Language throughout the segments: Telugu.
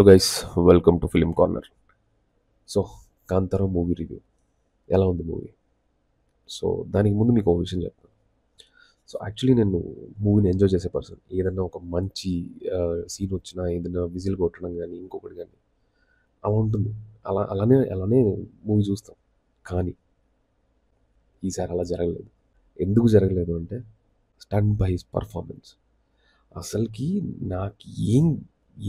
Guys, welcome to film corner. So Kantara movie review ఎలా ఉంది మూవీ? సో దానికి ముందు మీకు ఒక విషయం చెప్తాను. సో యాక్చువల్లీ నేను మూవీని ఎంజాయ్ చేసే పర్సన్. ఏదన్నా ఒక మంచి సీన్ వచ్చినా, ఏదైనా విజిల్ కొట్టడం కానీ, ఇంకొకటి కానీ అలా ఉంటుంది. అలానే మూవీ చూస్తాం. కానీ ఈసారి అలా జరగలేదు. ఎందుకు జరగలేదు అంటే స్టన్ బై హిస్ పర్ఫార్మెన్స్. అసలుకి నాకు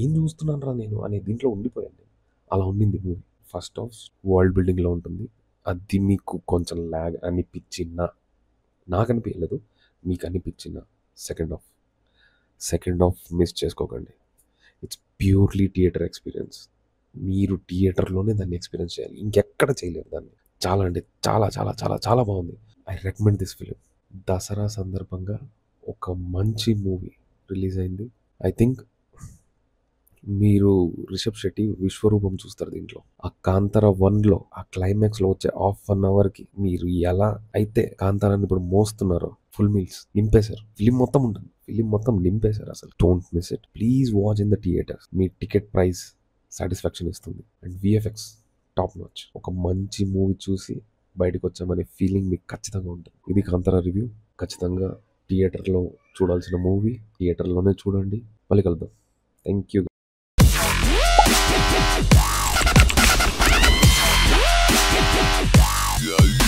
ఏం చూస్తున్నాను రా నేను అనే దీంట్లో ఉండిపోయాను నేను. అలా ఉండింది మూవీ. ఫస్ట్ హాఫ్ వరల్డ్ బిల్డింగ్లో ఉంటుంది. అది మీకు కొంచెం ల్యాగ్ అనిపించినా, నాకు అనిపించలేదు, మీకు అనిపించిన సెకండ్ హాఫ్ మిస్ చేసుకోకండి. It's purely theatre experience. మీరు థియేటర్లోనే దాన్ని ఎక్స్పీరియన్స్ చేయాలి, ఇంకెక్కడ చేయలేరు దాన్ని. చాలా అంటే చాలా చాలా చాలా చాలా బాగుంది. I recommend this film. Dasara సందర్భంగా ఒక మంచి మూవీ రిలీజ్ అయింది. ఐ థింక్ మీరు రిషబ్ శెట్టి విశ్వరూపం చూస్తారు దీంట్లో. ఆ కాంతారా 1లో ఆ క్లైమాక్స్లో వచ్చే ½ అవర్కి మీరు ఎలా అయితే కాంతారాన్ని ఇప్పుడు మోస్తున్నారో, ఫుల్ మీల్స్ నింపేశారు. ఫిలిం మొత్తం ఉంటుంది, ఫిలిం మొత్తం నింపేశారు. అసలు don't miss it. Please watch in the theatres. మీ టికెట్ ప్రైస్ సాటిస్ఫాక్షన్ ఇస్తుంది. And VFX top notch. ఒక మంచి మూవీ చూసి బయటకు వచ్చామనే ఫీలింగ్ మీకు ఖచ్చితంగా ఉంటుంది. ఇది కాంతారా రివ్యూ. ఖచ్చితంగా థియేటర్లో చూడాల్సిన మూవీ. థియేటర్లోనే చూడండి. మళ్ళీ కలుద్దాం. Thank you. Yeah.